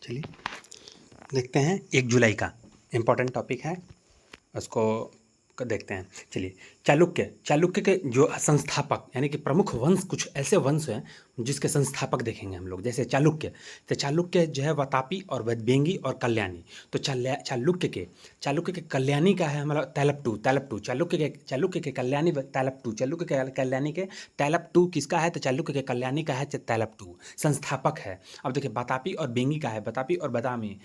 चलिए देखते हैं 1 जुलाई का इम्पोर्टेंट टॉपिक है, उसको देखते हैं। चलिए, चालुक्य के जो संस्थापक यानी कि प्रमुख वंश, कुछ ऐसे वंश हैं जिसके संस्थापक देखेंगे हम लोग। जैसे चालुक्य, तो चालुक्य जो है वातापी और वेदव्यांगी और कल्याणी। तो चालुक्य के कल्याणी का है हमारा तैलपटू। चालुक्य के कल्याणी तैलपटू। चालुक्य के कल्याणी के तैलपटू किसका है? तो चालुक्य के कल्याणी का है तैलपटू, संस्थापक है। अब देखिए, वातापी और बेंगी का है, वातापी और बदामी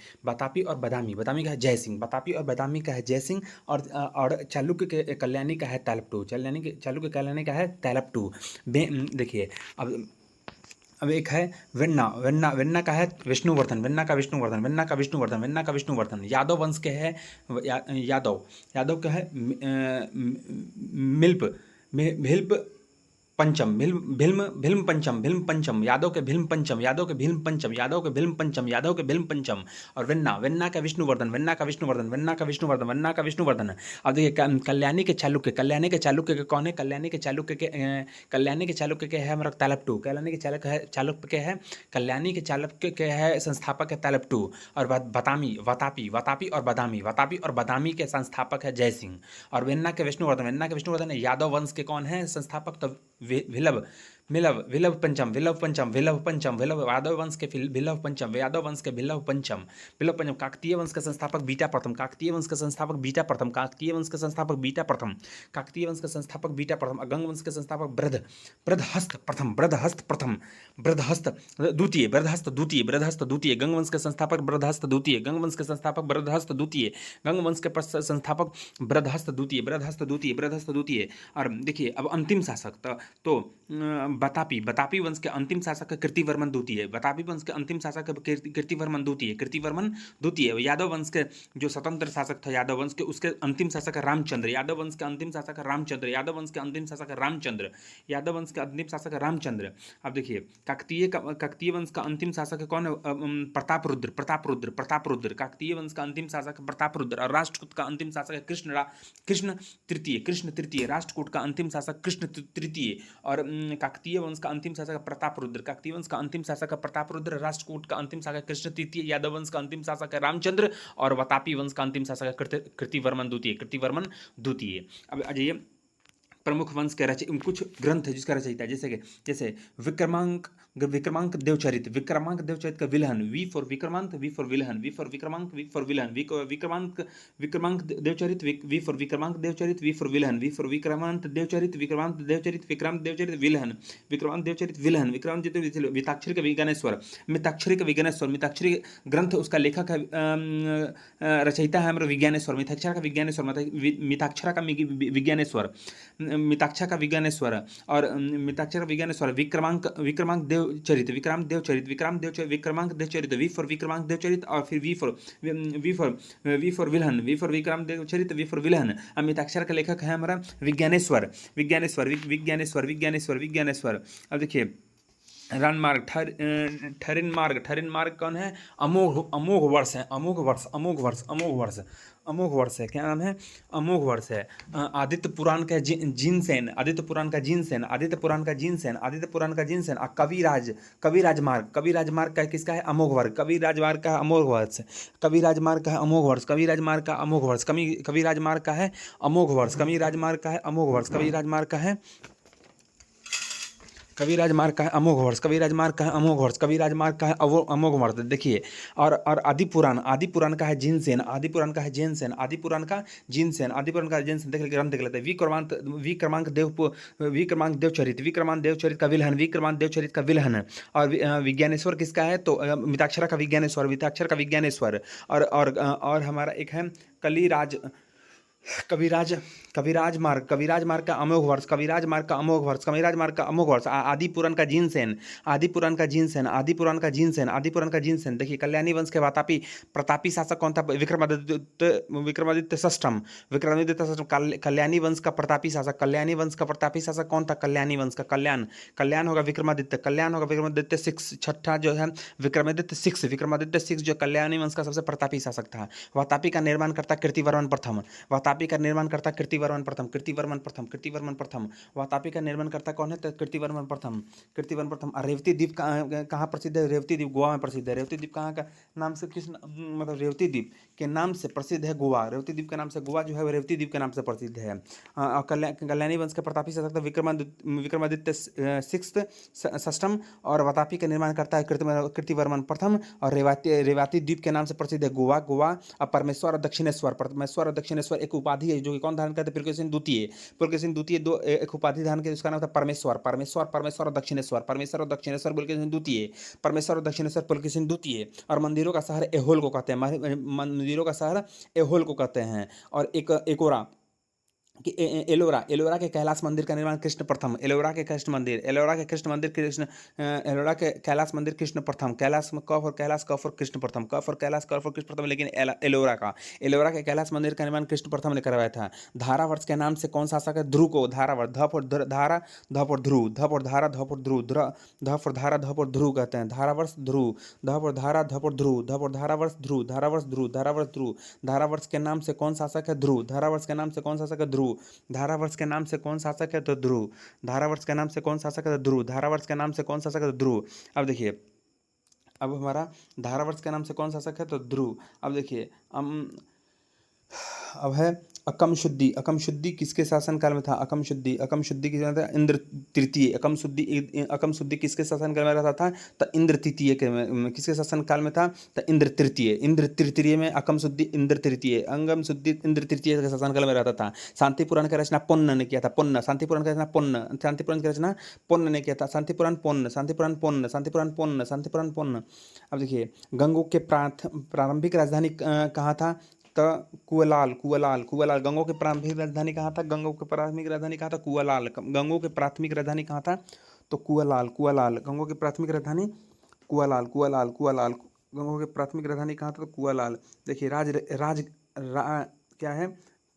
का है जयसिंह, वातापी और बदामी का है जयसिंह। और चालुक्य के कल्याणी का है तैलपटू, चालुक्य कल्याणी का है तैलपटू। देखिए, अब एक है वेन्ना का है विष्णुवर्धन। यादव वंश के है यादव का है मिल्प भिल्प पंचम, भिल्म पंचम, यादव के भिल्म पंचम। और वेन्ना का विष्णुवर्धन। अब देखिए, कल्याणी के चालुक्य के कौन है? कल्याणी के चालुक्य के है हमारा तैलपटू। कल्याणी के चालुक्य के है संस्थापक है तैलपटू। और वातापी और बदामी के संस्थापक है जयसिंह। और वेन्ना के विष्णुवर्धन यादव वंश के कौन है संस्थापक? तो विलव पंचम, यादव वंश के विलव पंचम। काकतीय वंश के संस्थापक बीटा प्रथम। काकतीय वंश के संस्थापक बीटा प्रथम। गंग वंश के संस्थापक बृहदहस्त द्वितीय। गंग वंश के संस्थापक बृहदहस्त द्वितीय। गंग वंश के संस्थापक बृहदहस्त द्वितीय। और देखिए, अब अंतिम शासक तो बतापी वंश के अंतिम शासक है कीर्तिवर्मन द्वितीय। कीर्तिवर्मन द्वितीय। यादव वंश के जो स्वतंत्र शासक था यादव वंश के, उसके अंतिम शासक है रामचंद्र। यादव वंश के अंतिम शासक है रामचंद्र। अब देखिए, काकतीय वंश का अंतिम शासक है कौन है? प्रतापरुद्र। काकतीय वंश का अंतिम शासक है प्रतापरुद्र। और राष्ट्रकूट का अंतिम शासक है कृष्ण तृतीय। राष्ट्रकूट का अंतिम शासक कृष्ण तृतीय। और काकतीय वंश का अंतिम शासक प्रतापरुद्र। राष्ट्रकूट का अंतिम शासक कृष्ण तृतीय। यादव वंश का अंतिम शासक है रामचंद्र। और वातापी वंश का अंतिम शासक है कीर्तिवर्मन द्वितीय। अब आ जाइए, प्रमुख वंश के कुछ ग्रंथ है जिसका रचयिता, जैसे विक्रमांक देवचरित का Bilhana. V for Vikramank, Bilhana. Vikramank Devcharit, V for Vikramank Devcharit, Bilhana. Vikrant Devcharit, Bilhana. Mitakshari का मिताक्षरी ग्रंथ, उसका लेखक है रचयिता है हमारा विज्ञानेश्वर। मिताक्षरा का विज्ञानेश्वर। और मिताक्षरा का विज्ञानेश्वर। विक्रमांक देवचरित, विक्रमांक देवचरित। V for Vikramank Devcharit. और फिर वी फॉर विलहन। विक्रम देवचरित, विलहन। अब मिताक्षरा का लेखक है हमारा विज्ञानेश्वर। अब देखिए, ठरिन मार्ग कौन है? अमोघ वर्ष है। क्या नाम है? अमोघ वर्ष है। आदित्य पुराण का जिनसेन। आदित्य पुराण का जिनसेन। और कविराज मार्ग का किसका है? अमोघ वर्ष। कविराज मार्ग का अमोघ वर्ष। कविराज मार्ग का है अमोघ वर्ष। कविराज मार्ग का अमोघ वर्ष। कविराज मार्ग का है अमोघ वर्ष। कविराज मार्ग का है अमोघ वर्ष। कविराज मार्ग का है अमोघ वर्ष। देखिए, और आदि पुराण का है जिनसेन। आदि पुराण का जिनसेन देख लेते ग्रंथ देख लेते हैं। विक्रमांक देवचरित का विलहन। और विज्ञानेश्वर किसका है? तो मिताक्षरा का विज्ञानेश्वर। और हमारा एक है कविराज मार्ग का अमोघ वर्ष। आदि पुराण का जिनसेन। देखिए, कल्याणी वंश के प्रतापी शासक कौन था? विक्रमादित्य षष्ठम। कल्याणी वंश का प्रतापी शासक कौन था? कल्याणी वंश का कल्याण होगा विक्रमादित्य सिक्स। छठा जो है विक्रमादित्य सिक्स जो कल्याणी वंश का सबसे प्रतापी शासक था। वातापी का निर्माण करता कीर्तिवर्मन प्रथम। वातापी का निर्माण करता कीर्तिवर्मन प्रथम, कीर्तिवर्मन प्रथम, कीर्तिवर्मन प्रथम। वातापी का निर्माण करता कौन है? तो कीर्तिवर्मन प्रथम, कीर्तिवर्मन प्रथम। और रेवती द्वीप कहाँ प्रसिद्ध है? रेवती द्वीप गोवा में प्रसिद्ध है। रेवती द्वीप कहाँ का नाम से, किस मतलब रेवती द्वीप के नाम से प्रसिद्ध है गोवा। रेवती द्वीप के नाम से गोवा जो है वो रेवती द्वीप के नाम से प्रसिद्ध है। कल्याणी वंश के प्रतापी शासक विक्रमादित्य सिक्स्थ षष्ठम, और वातापी का निर्माण करता है कीर्तिवर्मन प्रथम। और रेवाती द्वीप के नाम से प्रसिद्ध है गोवा। और परमेश्वर और दक्षिणेश्वर, परमेश्वर और दक्षिणेश्वर एक उपाधि है जो कि कौन धारण करते हैं? पुलकेशिन द्वितीय। पुलकेशिन द्वितीय दो एक उपाधि धारण करते, उसका नाम था परमेश्वर। परमेश्वर परमेश्वर और दक्षिणेश्वर, परमेश्वर और दक्षिणेश्वर पुलकेशिन द्वितीय, परमेश्वर और दक्षिणेश्वर पुलकेशिन द्वितीय। और मंदिरों का शहर एहोल को कहते हैं, मंदिरों का शहर एहोल को कहते हैं। और एक एकोरा कि एलोरा, एलोरा के कैलाश मंदिर का निर्माण कृष्ण प्रथम। एलोरा के कृष्ण मंदिर, एलोरा के कृष्ण मंदिर कृष्ण, एलोरा के कैलाश मंदिर कृष्ण प्रथम। कैलाश में कफ और कैलाश कफ और कृष्ण प्रथम, कफ और कैलाश कफ और कृष्ण प्रथम। लेकिन एलोरा के कैलाश मंदिर का निर्माण कृष्ण प्रथम ने करवाया था। धारावर्ष के नाम से कौन शासक है? ध्रुव को। धारावर्ष, धप और धारा, धप और ध्रुव, धप और धारा, धप और ध्रुव, धप और धारा, धप और ध्रुव कहते हैं। धारावर्ष ध्रुव, धप और धारा, धप और ध्रुव, धप और धारावर्ष ध्रुव, धारावर्ष ध्रुव, धारावर्ष ध्रुव। धारावर्ष के नाम से कौन शासक है? ध्रुव। धारावर्ष के नाम से कौन शासक है? ध्रुव। धारावर्ष के नाम से कौन शासक है? तो ध्रुव। धारावर्ष के नाम से कौन शासक है? तो ध्रुव। धारावर्ष के नाम से कौन शासक है? तो ध्रुव। अब देखिए, अब हमारा धारावर्ष के नाम से कौन शासक है? तो ध्रुव। अब देखिए, अब है अकम शुद्धि। अकम शुद्धि किसके शासनकाल में था? अकम शुद्धि, अकम शुद्धि किसके था? इंद्र तृतीय। अकम शुद्धि किसके शासनकाल में रहता था? तो इंद्र तृतीय के किसके शासनकाल में था? तो इंद्र तृतीय। इंद्र तृतीय में अकम शुद्धि इंद्र तृतीय, अंगम शुद्धि इंद्र तृतीय के शासनकाल में रहता था। शांति पुराण की रचना पुन्न ने किया था। पुन्न, शांति पुराण की रचना पुन्न, शांति पुराण की रचना पुन्न ने किया था। शांति पुराण पुन्न, शांति पुराण पुन्न, शांति पुराण पुन्न, शांति पुराण पुन्न। अब देखिए, गंगों के प्रारंभिक राजधानी कहाँ था? तो कुआलाल, कुआलाल, कुआलाल। गंगों की प्रारंभिक राजधानी कहाँ था? गंगों की प्राथमिक राजधानी कहाँ था? कुआलाल। गंगों की प्राथमिक राजधानी कहाँ था? तो कुआलाल, कुआलाल। गंगों की प्राथमिक राजधानी कुआलाल, कुआलाल, कुआलाल। गंगों की प्राथमिक राजधानी कहाँ था? तो कुआलाल। देखिए, क्या है?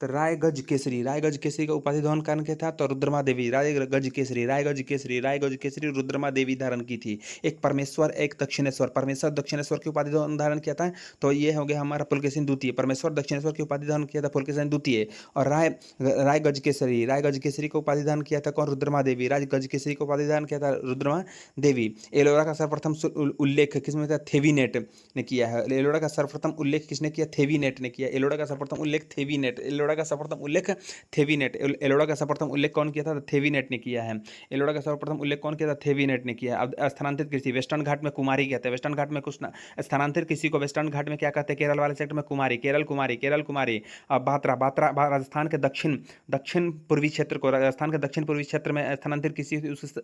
तो रायगज केसरी, रायगज केसरी का उपाधि धारण कारण क्या था? तो रुद्रमा देवी। रायगज केसरी, रायगज केसरी, रायगज केसरी रुद्रमा देवी धारण की थी। एक परमेश्वर, एक दक्षिणेश्वर। परमेश्वर दक्षिणेश्वर की उपाधि धारण किया था, तो ये हो गया हमारा पुलकेशिन द्वितीय। परमेश्वर दक्षिणेश्वर की उपाधि धारण किया था पुलकेशिन द्वितीय। और रायगज केसरी, रायगज केसरी को उपाधि धारण किया था कौन? रुद्रमा देवी। रायगज केसरी को उपाधि धारण किया था रुद्रमा देवी। एलोरा का सर्वप्रथम उल्लेख किसमें था? थेवीनेट ने किया है। एलोरा का सर्वप्रथम उल्लेख किसने किया? थेवीनेट ने किया। एलोरा का सर्वप्रथम उल्लेख थेवीनेट, एलोरा का सर्वप्रथम उल्लेख थेवीनेट। एलोरा का सर्वप्रथम उल्लेख कौन किया था? थेवीनेट ने किया है। एलोरा का सर्वप्रथम उल्लेख कौन किया था? थेवीनेट ने किया। अब स्थानांतरित कृषि, वेस्टर्न घाट में कुमारी कहते हैं। वेस्टर्न घाट में कुछ स्थानांतरित कृषि को वेस्टर्न घाट में क्या कहते हैं? केरल वाले सेक्टर में कुमारी, केरल कुमारी, केरल कुमारी। बात्रा, बात्रा राजस्थान के दक्षिण पूर्वी क्षेत्र को, राजस्थान के दक्षिण पूर्वी क्षेत्र में स्थानांतरित कृषि,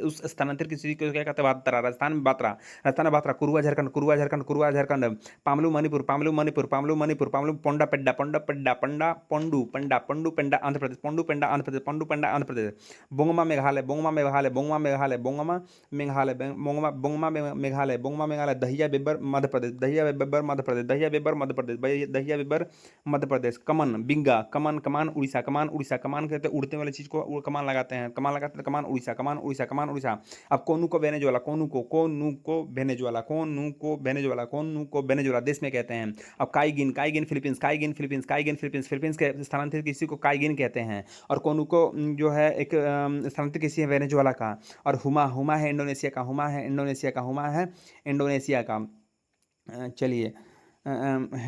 उस स्थानांतरित कृषि को क्या कहते हैं? बात्रा। राजस्थान में बात्रा, राजस्थान में बात्रा। कुरुआ झारखंड, कुरुआ झारखंड, कुरुआ झारखंड। पामलू मणिपुर, पामलू मणिपुर, पामलू मणिपुर, पामलू पोंडा पेड्डा, पोंडा पेड्डा, पंडा पोंडू, पंडा Pandu पेंडा Andhra Pradesh, पोंडू पेंडा Andhra Pradesh, पोंडू पेंडा Andhra Pradesh. बोंगमा Meghalaya, बोंगमा Meghalaya, बोंगमा Meghalaya, बोंगमा Meghalaya, बोंगमा Meghalaya, बोंगमा Meghalaya. Dahiya Weber Madhya Pradesh, Dahiya Weber Madhya Pradesh, Dahiya Weber Madhya Pradesh, Dahiya Weber Madhya Pradesh. कमन, बिंगा, कमन, कमान उड़ीसा, कमान उड़ीसा। कमान कहते हैं उड़ते वाली चीज को कमान लगाते हैं, कमान लगाते हैं, कमान उड़ीसा, कमान उड़ीसा, कमान उड़ीसा। अब कोनू को वेनेजुएला, कोनू को वेनेजुएला, कोनू को वेनेजुएला, कोनू को वेनेजुएला देश में कहते हैं। अब काईगिन, काईगिन फिलीपींस, काईगिन फिलीपींस, काईगिन फिलीपींस। फिलीपींस के स्थानांतरित किसी को काईगिन कहते हैं। और कोनू को जो है एक स्थानांतरित किसी है वेनेजुएला का। और हुमा, हुमा है इंडोनेशिया का, हुमा है इंडोनेशिया का, हुमा है इंडोनेशिया का। चलिए,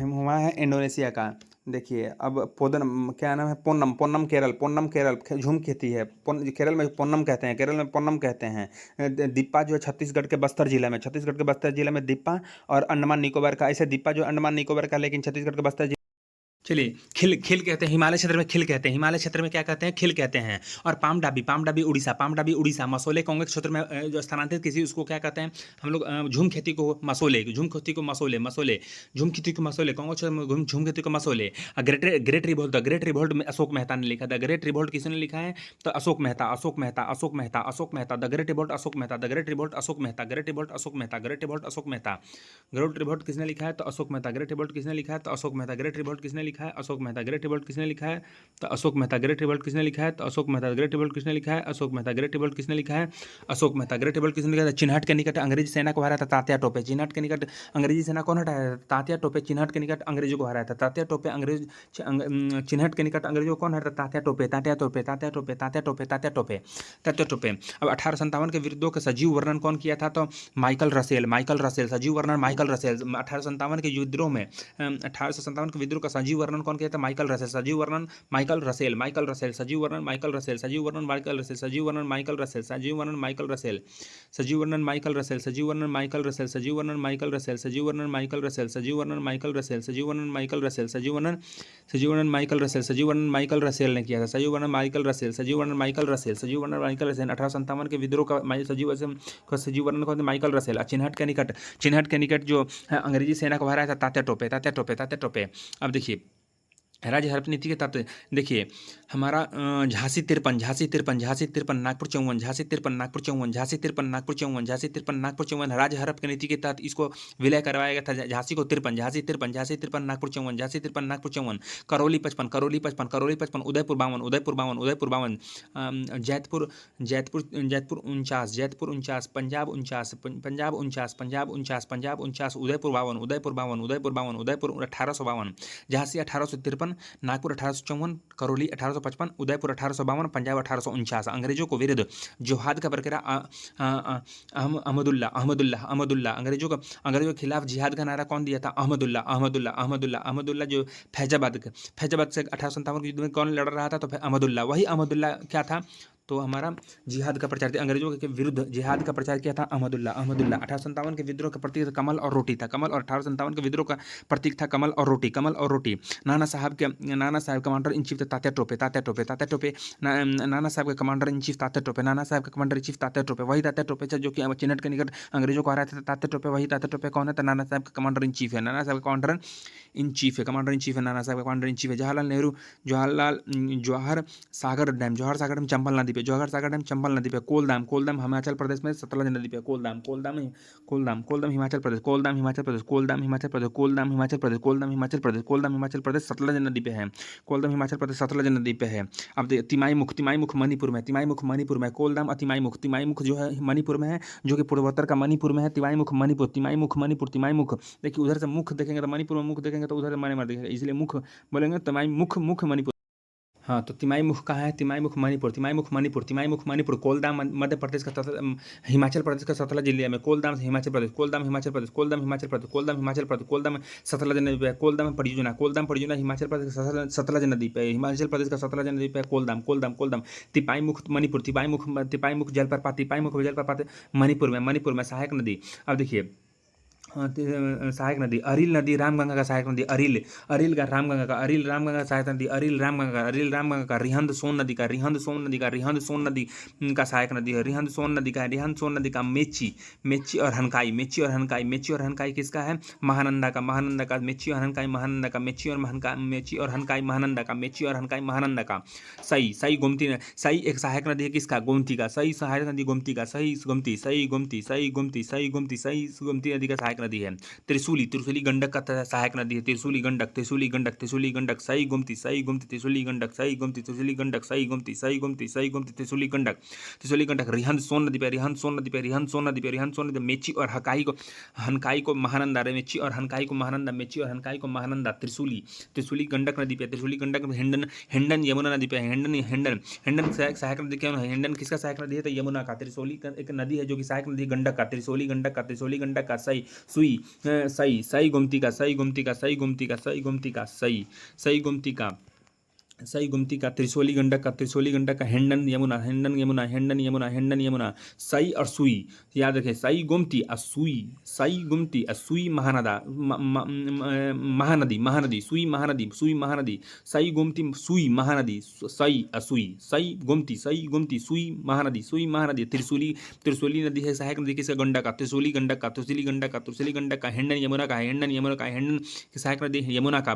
हुमा है इंडोनेशिया का। देखिए, अब पोदन क्या नाम है? पोन्नम, पोन्नम केरल, पोन्नम केरल झूम खेती है। केरल में पोन्नम कहते हैं, केरल में पोन्नम कहते हैं। दीपा जो है छत्तीसगढ़ के बस्तर जिला में, छत्तीसगढ़ के बस्तर जिला में दीपा। और अंडमान निकोबार का, ऐसे दीपा जो अंडमान निकोबार का, लेकिन छत्तीसगढ़ के बस्तर। चलिए, खिल, खिल कहते हैं हिमालय क्षेत्र में, खिल कहते हैं हिमालय क्षेत्र में, क्या कहते हैं? खिल कहते हैं। और पामडाबी, पामडाबी उड़ीसा, पामडाबी उड़ीसा। मसोले कांग्रेस क्षेत्र में जो स्थानांतरित किसी, उसको क्या कहते हैं हम लोग? झूम खेती को मसोले, झूम खेती को मसोले, मसोले, झूम खेती को मसोले, कांग्रेस क्षेत्र में झूम खेती को मसोले। Great revolt, the great revolt में अशोक मेहता ने लिखा। द ग्रेट रिवोल्ट किसने लिखा है? तो Ashok Mehta, Ashok Mehta, Ashok Mehta, Ashok Mehta. The great revolt Ashok Mehta, the great revolt Ashok Mehta, great revolt Ashok Mehta, great revolt Ashok Mehta. Great revolt किसने लिखा है? तो अशोक मेहता। ग्रेट रिवोल्ट किसने लिखा है? तो अशोक मेहता। ग्रेट रिवोल्ट किसने लिखा है? अशोक मेहता। ग्रेट रिवोल्ट किसने लिखा है? तो अशोक मेहता। ग्रेट रिवोल्ट किसने लिखा है? तो अशोक मेहता। ग्रेट रिवोल्ट किसने लिखा है? अशोक मेहता। ग्रेट रिवोल्ट किसने लिखा है? अशोक मेहता। ग्रेट रिवोल्ट किसने लिखा है? चिन्हट के निकट अंग्रेजी सेना को हराया था तात्या टोपे। चिन्हट के निकट अंग्रेजी सेना कौन हटाया था? तात्या टोपे। चिन्हट के निकट अंग्रेजों को हराया था तात्या टोपे। चिन्हट के निकट अंग्रेजों को कौन हराया था? तात्या टोपे। तात्या टोपे। तात्या टोपे। तात्या टोपे। तात्या टोपे। तात्या टोपे। अब 1857 के विद्रोह का सजीव वर्णन कौन किया था? तो माइकल रसेल। Michael Russell. सजीव वर्णन माइकल रसेल। 1857 के विद्रोह में 1857 के विद्रोह का सजीव वर्णन कौन किया था? Michael Russell. सजीव वर्णन माइकल रसेल। Michael Russell. सजीव वर्णन माइकल रसेल। सजीव वर्णन माइकल रसेल। सजीव वर्णन माइकल रसेल। सजीव वर्णन माइकल रसेल। सजीव वर्णन माइकल रसेल। सजीव वर्णन माइकल रसेल। सजीव वर्णन माइकल रसेल। सजीव वर्णन माइकल रसेल। सजीव वर्णन माइकल रसेल। सजीव वर्णन माइकल रसेल। सजीव वर्णन माइकल रसेल। सजीव वर्णन माइकल रसेल ने किया था। सजीव वर्णन माइकल रसेल। सजीव वर्णन माइकल रसेल। सजीव वर्णन माइकल रसेल। 1857 के विद्रोह का सजीव वर्णन कौन? Michael Russell. चिन्हट के निकट जो अंग्रेजी सेना को हराया था तात्या टोपे। तात्या टोपे। तात्या टोपे। अब देखिए राज्य हड़प नीति के तहत देखिए हमारा झांसी 53 झांसी 53 झांसी 53 नागपुर 54 झांसी 53 नागपुर 54 झांसी 53 नागपुर 54 झांसी 53 नागपुर 54 राज्य हड़प की नीति के तहत इसको विलय करवाया गया था। झांसी को 53 झांसी 53 झांसी 53 नागपुर 54 झांसी 53 नागपुर 54 करौली 55 करौली 55 करौली 55 उदयपुर 52 उदयपुर 52 उदयपुर 52 जैतपुर जैतपुर जैतपुर 49 जैतपुर 49 पंजाब 49 पंजाब 49 पंजाब 49 पंजाब 49 उदयपुर 52 उदयपुर 52 उदयपुर 52 उदयपुर 1852 झांसी 1853 नागपुर 1854 करौली 1855 उदयपुर 1852 पंजाब 1849 अंग्रेजों को विरुद्ध जोहाद का प्रक्रिया अहमदुल्ला अंग्रेजों के खिलाफ जिहाद का नारा कौन दिया था? अहमदुल्ला जो फैजाबाद से 1857 के युद्ध में कौन लड़ रहा था? तो अहमदुल्ला। वही अहमदुल्ला क्या था? तो हमारा जिहाद का प्रचार किया, अंग्रेजों के विरुद्ध जिहाद का प्रचार किया था अहमदुल्ला। 1857 के विद्रोह का प्रतीक कमल और रोटी था। कमल और 1857 के विद्रोह का प्रतीक था कमल और रोटी। कमल और रोटी। नाना साहब कमांडर इन चीफ थे तात्या टोपे। नाना साहब के commander in chief Tatya Tope. नाना साहब के commander in chief Tatya Tope. वही तात्या टोपे थे जो कि चिन्हट के निकट अंग्रेजों को हराया था। तात्या टोपे। वही तात्या टोपे कौन है? तो नाना साहब का कमांडर इन चीफ है। नाना साहब का कमांडर इन चीफ है। कमांडर इन चीफ है नाना साहब का कमांडर इन चीफ है। जवाहर सागर डैम चंबल नदी पे। जवाहर सागर डैम चंबल नदी पे। कोलदाम हिमाचल प्रदेश में सतलज नदी पे। कोलदाम हिमाचल प्रदेश। कोलदाम हिमाचल प्रदेश सतलज नदी पे है। कोलदाम हिमाचल प्रदेश सतलज नदी पे है। अब तिमाई मुख मणिपुर में। कोलदाम और तिमाई मुख जो है मणिपुर में है, जो कि पूर्वोत्तर का मणिपुर में है। तिमाई मुख मणिपुर। देखिए उधर से मुख देखेंगे तो मणिपुर में मुख देखेंगे तो उधर से मणिपुर दिखेगा, इसलिए मुख बोलेंगे। तिमाई मुख मणिपुर। हाँ, तो तिमाई मुख कहाँ है? तिमाई मुख मणिपुर। कोलदाम मध्य प्रदेश का हिमाचल प्रदेश का सतलज जिले में। कोलदाम हिमाचल प्रदेश। कोलदाम सतलज नदी पे। कोलदाम परियोजना हिमाचल प्रदेश का सतलज नदी पे। कोलदाम। तिपाई मुख जलप्रपात मणिपुर में सहायक नदी। अब देखिए सहायक नदी अरिल नदी रामगंगा का सहायक नदी। अरिल रामगंगा का सहायक नदी। अरिल रामगंगा का रिहंद सोन नदी का सहायक नदी है। रिहंद सोन नदी का मेची और हनकाई किसका है? महानंदा का। मेची और महानंदा का। सई गोमती एक सहायक नदी है किसका? गोमती का। सही सहायक नदी गोमती का। सही गोमती नदी का सहायक नदी है। त्रिशूली गंडक का सहायक नदी है। त्रिशूली गंडक। सही गोमती त्रिशूली गंडक। त्रिशूली गंडक। रिहंद सोन नदी पे। मेची और हनकाई को महानंदा। मेची और हनकाई को महानंदा। त्रिशूली गंडक नदी पे। हिंडन यमुना नदी पे। हिंडन सहायक नदी क्यों है? हिंडन किसका सहायक नदी है? तो यमुना का। त्रिशूली एक नदी है जो कि सहायक नदी गंडक का। त्रिशूली गंडक का। सई गोमती का। त्रिशूली गंडक का। हिंडन यमुना। सई और सुई याद रखें। सई गोमती और सुई महानदी। सुई महानदी। सई गोमती सुई महानदी। सई गोमती सुई महानदी। त्रिशूली नदी है सहायक नदी किसका? गंडक का। त्रिशूली गंडक का। हिंडन यमुना का। हिंडन की सहायक नदी है यमुना का।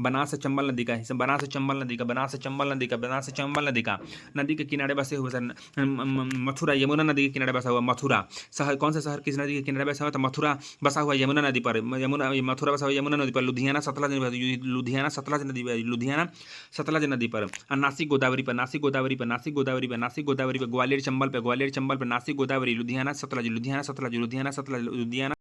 बनास चंबल नदी का। का, बनास से चंबल नदी का, बनास से चंबल नदी के किनारे बसे हुए सर मथुरा, यमुना नदी के किनारे बसा हुआ मथुरा। शहर कौन सा शहर किस नदी के किनारे बसा हुआ? तो मथुरा बसा हुआ यमुना नदी पर, मथुरा बसा हुआ यमुना नदी पर। लुधियाना सतलज नदी, लुधियाना सतलज नदी पर, लुधियाना सतलज नदी पर। और नासिक गोदावरी पर, नासिक गोदावरी पर, नासिक गोदावरी पर, नासिक गोदावरी पर। ग्वालियर चंबल पे, ग्वालियर चंबल पर, नासिक गोदावरी, लुधियाना सतलज, लुधियाना सतलज, लुधियाना सतलज, लुधियाना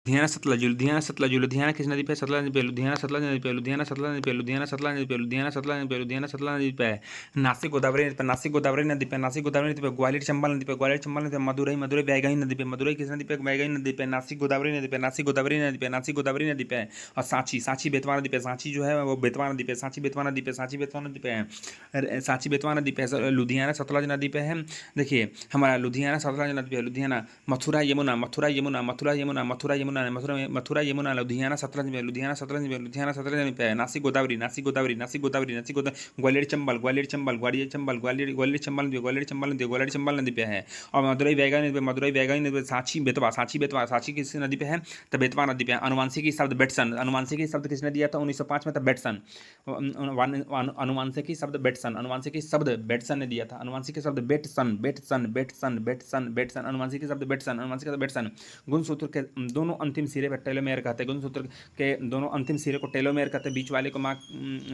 लुधियाना सतलज, लुधियाना सतलज, लुधियाना किस नदी पे? सतलज नदी पे, लुधियाना सतलज नदी पे, लुधियाना सतलज नदी पे, लुधियाना सतलज नदी पे, लुधियाना सतलज नदी पे, लुधियाना सतलज नदी पे। नासिक गोदावरी नदी पे, नासिक गोदावरी नदी पे, नासिक गोदावरी नदी पे। ग्वालियर चंबल नदी पे, ग्वालियर चंबल नदी पे। मदुरई, मदुरई बैगई नदी पे, मदुरई किस नदी पे? बैगई नदी पे। नासिक गोदावरी नदी पे, नासिक गोदावरी नदी पे, नासिक गोदावरी नदी पे। और सांची, सांची बेतवा नदी पे, सांची जो है वो बेतवा नदी पे, सांची बेतवा नदी पे, सांची बेतवा नदी पे है, सांची बेतवा नदी पे है। लुधियाना सतलज नदी पे है। देखिए हमारा लुधियाना सतलज नदी पे, लुधियाना। मथुरा यमुना, मथुरा यमुना, मथुरा यमुना, मथुरा यमुना, मथुरा यमुना, लुधियाना सतलज में, लुधियाना सतलज में, लुधियाना सतलज में पे है। नासिक गोदावरी, नासिक गोदावरी, नासिक गोदावरी, नासिक गोदावरी। ग्वालियर चंबल, ग्वालियर चंबल, ग्वालियर चंबल, ग्वालियर, ग्वालियर चंबल नदी, ग्वालियर चंबल नदी, ग्वालियर चंबल नदी पे है। और मदुरई बैगई नदी पे, मदुरई बैगई नदी पे। सांची बेतवा, सांची बेतवा, सांची किस नदी पे है? तो बेतवा नदी पे। अनुवांशिकी शब्द बेटसन, अनुवांशिकी शब्द किसने दिया था 1905 में? तो बेटसन। अनुवांशिकी शब्द बेटसन, अनुवांशिकी शब्द बेटसन ने दिया था। अनुवांशिकी शब्द Bateson, Bateson, Bateson, Bateson, Bateson, अनुवांशिकी शब्द बेटसन, अनुवांशिकी शब्द बेटसन। गुणसूत्र के दोनों अंतिम सिरे पर टेलोमेयर कहते हैं, गुणसूत्र के दोनों अंतिम सिरे को टेलोमेयर कहते हैं, बीच वाले को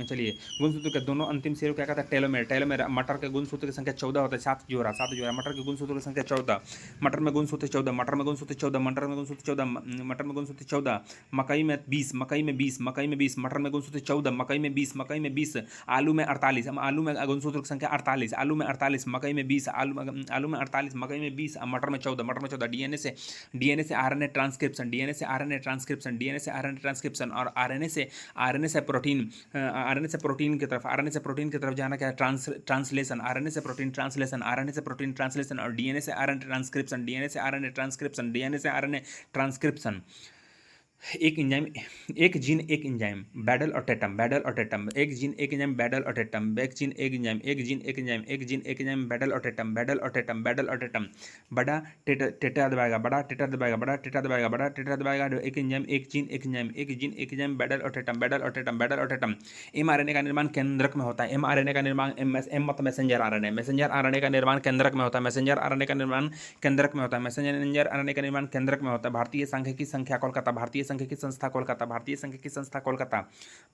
चलिए गुणसूत्र के दोनों अंतिम सिरे को क्या कहते हैं? Telomere, telomere. मटर के गुणसूत्र की संख्या 14 होता है, 7 जोड़ा, 7 जोड़ा। मटर के गुणसूत्र की संख्या 14, मटर में गुणसूत्र 14, मटर में गुणसूत्र 14, मटर में गुणसूत्र 14, मटर में गुणसूत्र 14। मकई में 20, मकई में 20, मकई में 20, मटर में गुणसूत्र 14, मकई में 20, मकई में 20। आलू में 48, हम आलू में गुणसूत्र की संख्या 48, आलू में 48, मकई में 20, आलू में 48, मकई में 20, मटर में 14, मटर में 14। डीएनए से आरएनए ट्रांसक्रिप्शन, डीएनए से आरएनए ट्रांसक्रिप्शन, डीएनए से आरएनए ट्रांसक्रिप्शन। और आरएनए से प्रोटीन, आरएनए से प्रोटीन की तरफ, आरएनए से प्रोटीन की तरफ जाना क्या है? ट्रांसलेशन, आरएनए से प्रोटीन ट्रांसलेशन, आरएनए से प्रोटीन ट्रांसलेशन। और डीएनए से आरएनए ट्रांसक्रिप्शन, डीएनए से आरएनए ट्रांसक्रिप्शन, डीएनए से आरएनए ट्रांसक्रिप्शन। एक एंजाइम, एक जीन एक एंजाइम, बैडल और टेटम, बैडल और टेटम। एक जीन एक एंजाइम, बैडल और टेटम। एक जीन एक एंजाइम, एक जीन एक एंजाइम, एक जीन एक एंजाइम, बैडल और टेटम, बैडल और टेटम, बैडल और टेटम। बड़ा टेटा दबाएगा, बड़ा टेटा दबाएगा, बड़ा टेटा दबाएगा, बड़ा टेटा दबाएगा। एक एंजाइम, एक जीन एक एंजाइम, एक जीन एक एंजाइम, बैडल और टेटम, बैडल और टेटम, बैडल और टेटम। एमआरएनए का निर्माण केंद्रक में होता है, एमआरएनए का निर्माण एम मत मैसेंजर आरएनए, मैसेंजर आरएनए का निर्माण केंद्रक में होता है, मैसेंजर आरएनए का निर्माण केंद्रक में होता है, मैसेंजर आरएनए का निर्माण केंद्रक में होता है। भारतीय सांख्यिकी संख्या कोलकाता, भारतीय सांख्यिकी संस्था कोलकाता, भारतीय सांख्यिकी संस्था कोलकाता,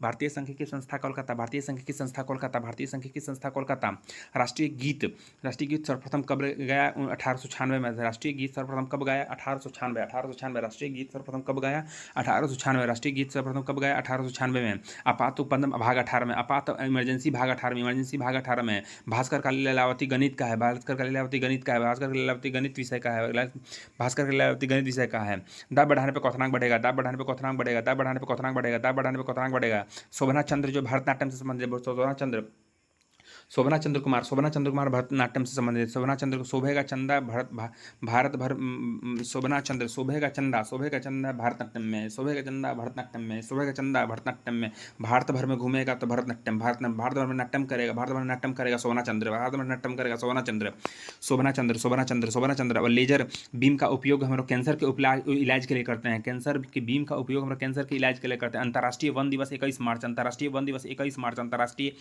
भारतीय सांख्यिकी संस्था कोलकाता, भारतीय सांख्यिकी संस्था कोलकाता, भारतीय सांख्यिकी संस्था कोलकाता। राष्ट्रीय गीत, राष्ट्रीय गीत सर्वप्रथम कब गाया? 1896 में। राष्ट्रीय गीत सर्वप्रथम कब गाया? 1896, 1896। राष्ट्रीय गीत सर्वप्रथम कब गाया? 1896। राष्ट्रीय गीत सर्वप्रथम कब गाया? 1896 में। आपात उपबंध भाग 18 में, आपात इमरजेंसी भाग 18 में, इमरजेंसी भाग 18 में। भास्कर का लीलावती गणित का है, भास्कर का लीलावती गणित का है, भास्कर का लीलावती गणित विषय का है, भास्कर का लीलावती गणित विषय का है। दाब बढ़ाने पर क्वथनांक बढ़ेगा, दाब बढ़ाने पर क्वथनांक बढ़ेगा, दाब बढ़ाने पर क्वथनांक बढ़ेगा, दाब बढ़ाने पर क्वथनांक बढ़ेगा। शोभना चंद्र जो भरतनाट्यम से संबंधित है, शोभना चंद्र कुमार, शोभना चंद्र कुमार भरतनाट्यम से संबंधित। शोभना चंद्र, शोभेगा चंदा भारत भर, शोभना चंद्र, शोभेगा चंदा, शोभेगा चंदा भारतनाट्यम में, शोभेगा चंदा भारतनाट्यम में, शोभेगा चंदा भारतनाट्यम में। भारत भर में घूमेगा तो भरतनाट्यम, भारत भर में नाट्यम करेगा, भारत भर में नाट्यम करेगा शोभना चंद्र, भारत भर में नाट्यम करेगा शोभना चंद्र, शोभना चंद्र, शोभना चंद्र, शोभना चंद्र। और लेजर बीम का उपयोग हम लोग कैंसर के इलाज के लिए करते हैं, कैंसर की बीम का उपयोग हम लोग कैंसर के इलाज के लिए करते हैं। अंतर्राष्ट्रीय वन दिवस 21 मार्च, अंतर्राष्ट्रीय वन दिवस 21 मार्च, अंतर्राष्ट्रीय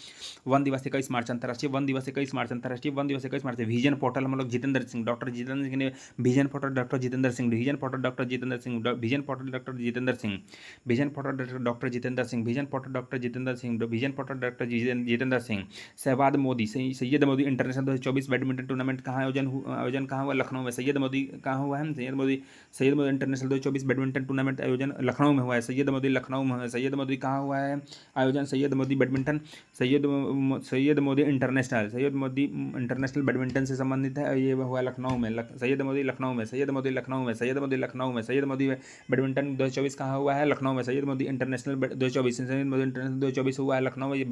वन दिवस 21 मार्च, अंतर्राष्ट्रीय वन दिवस 21 मार्च, अंतर्राष्ट्रीय वन दिवस 21 मार्च। विजन पोर्टल हम लोग जितेंद्र सिंह, डॉक्टर जितेंद्र सिंह ने vision portal, doctor Jitendra Singh, vision portal doctor Jitendra Singh, vision portal doctor Jitendra Singh, vision portal doctor Jitendra Singh, vision portal doctor Jitendra Singh, vision portal doctor Jitendra Singh. Sehwag Modi, Syed Modi international 2024 badminton tournament कहाँ आयोजन कहाँ हुआ? लखनऊ में। सैयद मोदी कहाँ हुआ है? Syed Modi international 2024 badminton tournament आयोजन लखनऊ में हुआ है, सैयद मोदी लखनऊ में है। सैयद मोदी कहाँ हुआ है आयोजन? Syed Modi badminton, Syed Modi international, Syed Modi international badminton से संबंधित है, ये हुआ लखनऊ में। सैयद मोदी लखनऊ में, सैयद मोदी लखनऊ में, सैयद मोदी लखनऊ में। सैयद मोदी बैडमिंटन 2024 कहाँ हुआ है? लखनऊ में। सैयद मोदी इंटरनेशनल 2024, सैयद मोदी इंटरनेशनल 2024 हुआ है लखनऊ में। ये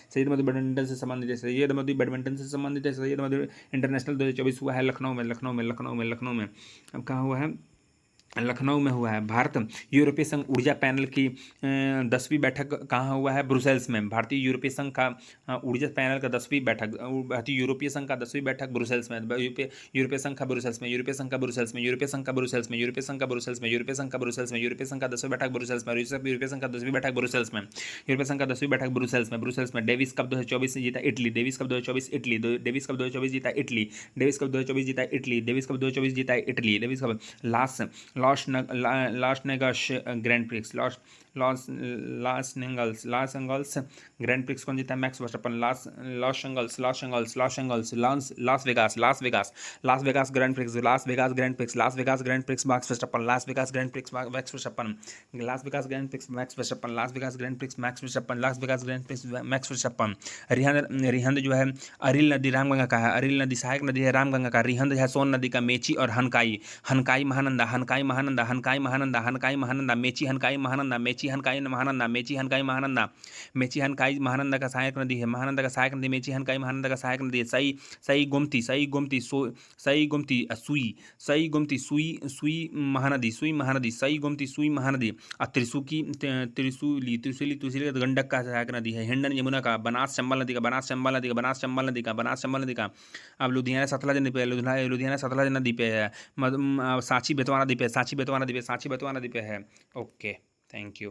सैयद मोदी बैडमिंटन से संबंधित है, सैयद मोदी बैडमिंटन से संबंधित है, सैयद मोदी इंटरनेशनल 2024 हुआ है लखनऊ में, लखनऊ में, लखनऊ में, लखनऊ में। अब कहाँ हुआ है? लखनऊ में हुआ है। भारत यूरोपीय संघ ऊर्जा पैनल की 10वीं बैठक कहाँ हुआ है? ब्रुसेल्स में। भारतीय यूरोपीय संघ का ऊर्जा पैनल का 10वीं बैठक, भारतीय यूरोपीय संघ का 10वीं बैठक ब्रुसेल्स में। यूरोपीय संघ का ब्रुसेल्स में, यूरोपीय संघ का ब्रुसेल्स में, यूरोपीय संघ का ब्रुसेल्स में, यूरोपीय संघ का ब्रुसेल्स में, यूरोपीय संघ का ब्रुसेल्स में, यूरोपीय संघ का 10वीं बैठक ब्रुसेल्स में, यूरोपीय संघ का 10वीं बैठक ब्रुसेल्स में, यूरोपीय संघ का 10वीं बैठक ब्रुसेल्स में। डेविस कप 2024 जीता Italy, Davis Cup 2024 Italy, Davis Cup 2024 जीता इटली, डेविस कप 2024 जीता इटली, डेविस कप 2024 जीता Italy, Davis Cup Las Vegas Grand Prix, लास्ट एंगल्स ग्रैंड प्रिक्स कौन जीता? Max Verstappen. Las Vegas Grand Prix Max Verstappen, Las Vegas Grand Prix Max Verstappen, Las Vegas Grand Prix Max Verstappen, Las Vegas Grand Prix Max Verstappen, Las Vegas Grand Prix Max Verstappen. Rihand जो है aril नदी रामगंगा का है, aril नदी सहायक नदी है रामगंगा का। रिहंद है सोन नदी का। मेची और हनकाई, हनकाई महानंदा, हनकाई महानंदा, हनकाई महानंदा, हनकाई महानंदा, मेची हनकाई महानंदा, मेची हनकाई महानंदा, मेची हनकाई महानंदा, मेची हनकाई महानंदा का सहायक नदी है, महानंदा का सहायक नदी मेची हनकाई महानंदा का सहायक नदी है। सई गोमती, सई गोमती सुई महानदी, सई गोमती सुई महानदी। और त्रिशूली का गंडक का सहायक नदी है। हिंडन यमुना का, बनास चंबल नदी का, अब लुधियाना सतलज नदी पे, लुधियाना सतलज नदी पे है। सांची बेतवा नदी पे है। Okay, thank you.